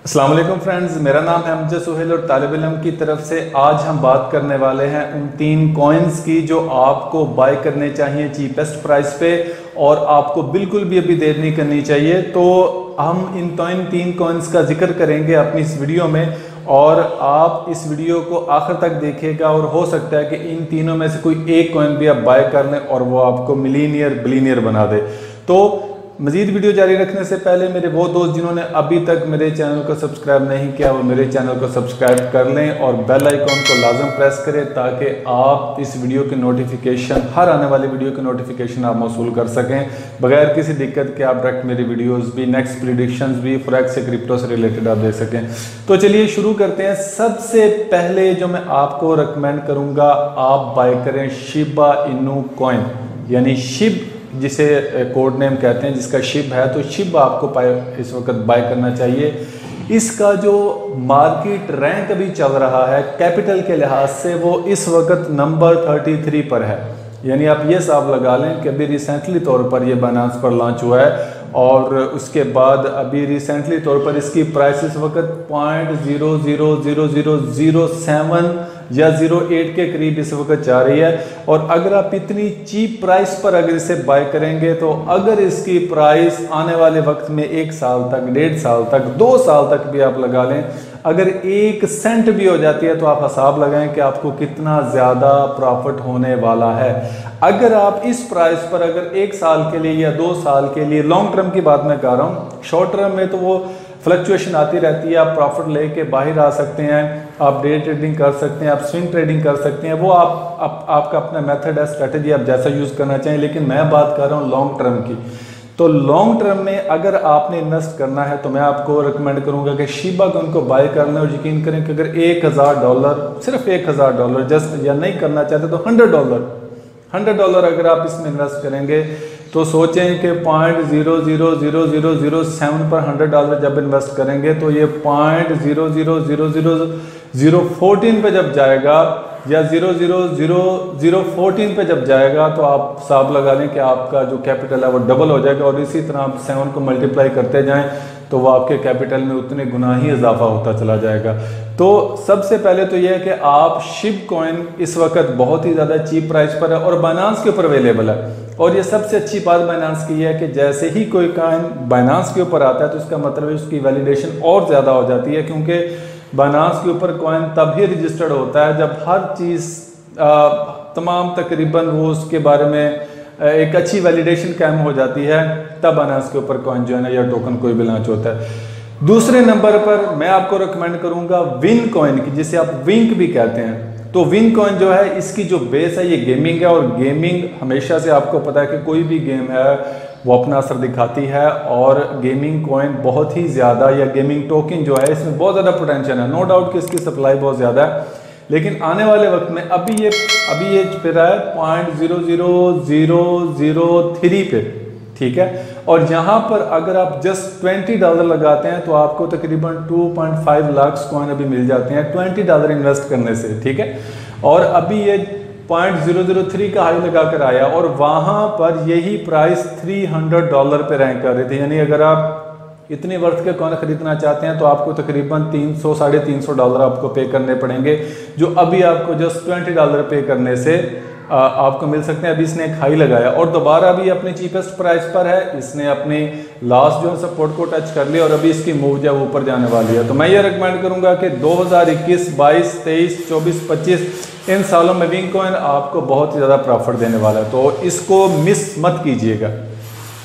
अस्सलाम वालेकुम फ्रेंड्स, मेरा नाम है अमजद सुहेल और तालिब इल्म की तरफ से आज हम बात करने वाले हैं उन 3 कॉइन्स की जो आपको बाय करने चाहिए चीपेस्ट प्राइस पे और आपको बिल्कुल भी अभी देर नहीं करनी चाहिए। तो हम इन 3 कॉइन्स का जिक्र करेंगे अपनी इस वीडियो में और आप इस वीडियो को आखिर तक देखिएगा और हो सकता है कि इन तीनों में से कोई एक कॉइन भी आप बाय कर लें और वो आपको मिलीनियर बिलीनियर बना दे। तो मजीद वीडियो जारी रखने से पहले मेरे वो दोस्त जिन्होंने अभी तक मेरे चैनल को सब्सक्राइब नहीं किया वो मेरे चैनल को सब्सक्राइब कर लें और बेल आइकॉन को लाजम प्रेस करें ताकि आप इस वीडियो की नोटिफिकेशन, हर आने वाली वीडियो की नोटिफिकेशन आप मौसूल कर सकें बगैर किसी दिक्कत के। आप डायरेक्ट मेरी वीडियोस भी, नेक्स्ट प्रेडिक्शंस भी, फॉरेक्स से क्रिप्टो से रिलेटेड आप देख सकें। तो चलिए शुरू करते हैं। सबसे पहले जो मैं आपको रिकमेंड करूँगा आप बाय करें शिबा इनू कॉइन, यानी शिब जिसे कोड नेम कहते हैं, जिसका शिब है, तो शिब आपको इस वक्त बाय करना चाहिए। इसका जो मार्केट रैंक अभी चल रहा है कैपिटल के लिहाज से वो इस वक्त नंबर 33 पर है, यानी आप ये हिसाब लगा लें कि अभी रिसेंटली तौर पर ये बाइनेंस पर लॉन्च हुआ है और उसके बाद अभी रिसेंटली तौर पर इसकी प्राइस इस वक्त 0.000007 या 0.8 के करीब इस वक्त जा रही है। और अगर आप इतनी चीप प्राइस पर अगर इसे बाय करेंगे तो अगर इसकी प्राइस आने वाले वक्त में 1 साल तक, 1.5 साल तक, 2 साल तक भी आप लगा लें, अगर 1 सेंट भी हो जाती है तो आप हिसाब लगाएं कि आपको कितना ज़्यादा प्रॉफिट होने वाला है। अगर आप इस प्राइस पर अगर 1 साल के लिए या 2 साल के लिए, लॉन्ग टर्म की बात मैं कर रहा हूँ, शॉर्ट टर्म में तो वो फ्लक्चुएशन आती रहती है, आप प्रॉफिट लेके बाहर आ सकते हैं, आप डे ट्रेडिंग कर सकते हैं, आप स्विंग ट्रेडिंग कर सकते हैं, वो आपका अपना मेथड है, स्ट्रेटजी आप जैसा यूज़ करना चाहें। लेकिन मैं बात कर रहा हूँ लॉन्ग टर्म की। तो लॉन्ग टर्म में अगर आपने इन्वेस्ट करना है तो मैं आपको रिकमेंड करूंगा कि शिबा को उनको बाय कर लें और यकीन करें कि अगर $1000, सिर्फ $1000 जस्ट, या नहीं करना चाहते तो $100 अगर आप इसमें इन्वेस्ट करेंगे तो सोचें कि 0.00007 पर $100 जब इन्वेस्ट करेंगे तो ये 0.0000014 पे जब जाएगा या 0.00014 पे जब जाएगा तो आप हिसाब लगा लें कि आपका जो कैपिटल है वो डबल हो जाएगा। और इसी तरह आप 7 को मल्टीप्लाई करते जाएं तो वो आपके कैपिटल में उतने गुना ही इजाफा होता चला जाएगा। तो सबसे पहले तो यह है कि आप शिब कॉइन इस वक्त बहुत ही ज़्यादा चीप प्राइस पर है और बाइनेंस के ऊपर अवेलेबल है। और ये सबसे अच्छी बात बाइनेंस की है कि जैसे ही कोई कॉइन बाइनेंस के ऊपर आता है तो इसका मतलब है उसकी वैलिडेशन और ज़्यादा हो जाती है, क्योंकि बाइनेंस के ऊपर कॉइन तभी रजिस्टर्ड होता है जब हर चीज़ तमाम तकरीबन वो उसके बारे में एक अच्छी वैलिडेशन कायम हो जाती है, तब बाइनेंस के ऊपर कॉइन जो है ना या टोकन कोई भी लॉन्च होता है। दूसरे नंबर पर मैं आपको रिकमेंड करूंगा विन कॉइन की, जिसे आप विंक भी कहते हैं। तो विन कॉइन जो है इसकी जो बेस है ये गेमिंग है और गेमिंग हमेशा से आपको पता है कि कोई भी गेम है वो अपना असर दिखाती है और गेमिंग कॉइन बहुत ही ज़्यादा, या गेमिंग टोकन जो है इसमें बहुत ज़्यादा पोटेंशियल है। नो डाउट कि इसकी सप्लाई बहुत ज़्यादा है, लेकिन आने वाले वक्त में अभी ये फिर है 0.00003 पे, ठीक है। और यहाँ पर अगर आप जस्ट $20 लगाते हैं तो आपको तकरीबन 2.5 लाख कॉइन अभी मिल जाते हैं $20 इन्वेस्ट करने से, ठीक है। और अभी ये 0.003 का हाई लगा कर आया और वहाँ पर यही प्राइस $300 पे रैंक कर रही थी। यानी अगर आप इतने वर्थ के कॉइन खरीदना चाहते हैं तो आपको तकरीबन $300-350 आपको पे करने पड़ेंगे, जो अभी आपको जस्ट $20 पे करने से आपको मिल सकते हैं। अभी इसने एक हाई लगाया और दोबारा भी अपनी चीपेस्ट प्राइस पर है, इसने अपनी लास्ट जो सपोर्ट को टच कर लिया और अभी इसकी मूव जो है ऊपर जाने वाली है। तो मैं ये रिकमेंड करूंगा कि 2021, 22, 23, 24, 25 इन सालों में विंक कॉइन आपको बहुत ही ज़्यादा प्रॉफिट देने वाला है, तो इसको मिस मत कीजिएगा।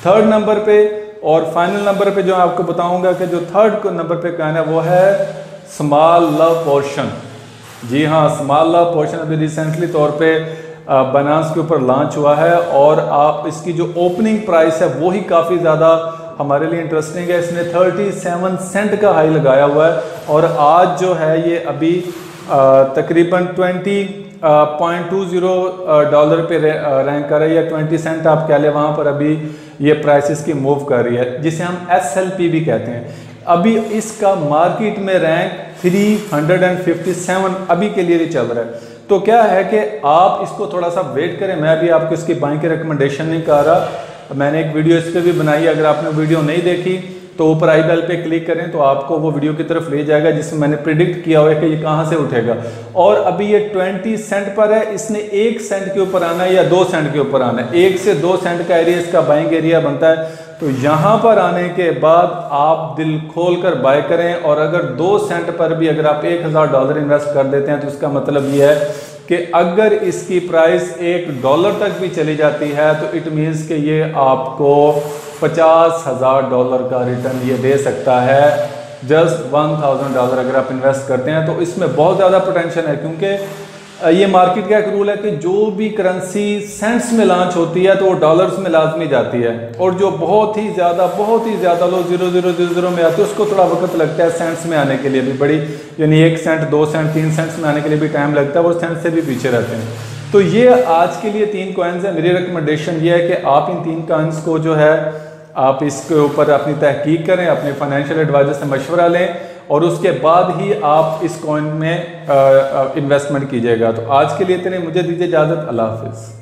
थर्ड नंबर पे और फाइनल नंबर पे जो आपको बताऊंगा कि जो थर्ड नंबर पे कहना है वो है स्मॉल लव पोर्शन। जी हाँ, स्मॉल लव पोर्शन अभी रिसेंटली तौर पे बाइनेंस के ऊपर लॉन्च हुआ है और आप इसकी जो ओपनिंग प्राइस है वो ही काफ़ी ज़्यादा हमारे लिए इंटरेस्टिंग है। इसने 37 सेंट का हाई लगाया हुआ है और आज जो है ये अभी तकरीबन $20.20 पे रैंक कर रही है, 20 सेंट आप कह लें। वहाँ पर अभी ये प्राइसेस की मूव कर रही है, जिसे हम SLP भी कहते हैं। अभी इसका मार्केट में रैंक 357 अभी के लिए भी चल रहा है। तो क्या है कि आप इसको थोड़ा सा वेट करें। मैं भी आपको इसकी बाइंग की रिकमेंडेशन नहीं कर रहा, मैंने एक वीडियो इस पर भी बनाई, अगर आपने वीडियो नहीं देखी तो ऊपर आई बेल पे क्लिक करें तो आपको वो वीडियो की तरफ ले जाएगा जिसमें मैंने प्रिडिक्ट किया हुआ है कि ये कहाँ से उठेगा। और अभी ये 20 सेंट पर है, इसने 1 सेंट के ऊपर आना है या 2 सेंट के ऊपर आना है। 1 से 2 सेंट का एरिया इसका बाइंग एरिया बनता है। तो यहाँ पर आने के बाद आप दिल खोल कर बाय करें, और अगर 2 सेंट पर भी अगर आप $1000 इन्वेस्ट कर देते हैं तो इसका मतलब ये है कि अगर इसकी प्राइस $1 तक भी चली जाती है तो इट मीन्स कि ये आपको $50,000 का रिटर्न ये दे सकता है जस्ट $1000 अगर आप इन्वेस्ट करते हैं। तो इसमें बहुत ज़्यादा पोटेंशियल है, क्योंकि ये मार्केट का एक रूल है कि जो भी करेंसी सेंट्स में लॉन्च होती है तो वो डॉलर्स में लाजमी जाती है, और जो बहुत ही ज़्यादा लो 0000 में आती है उसको थोड़ा वक्त लगता है सेंट्स में आने के लिए भी, बड़ी यानी 1 सेंट 2 सेंट 3 सेंट्स में आने के लिए भी टाइम लगता है, वो सेंट से भी पीछे रहते हैं। तो ये आज के लिए 3 कॉइन्स है। मेरी रिकमेंडेशन ये है कि आप इन 3 कॉइन्स को जो है आप इसके ऊपर अपनी तहकीक करें, अपने फाइनेंशियल एडवाइजर से मशवरा लें, और उसके बाद ही आप इस कॉइन में इन्वेस्टमेंट कीजिएगा। तो आज के लिए इतने, मुझे दीजिए इजाज़त। अल्लाह हाफिज़।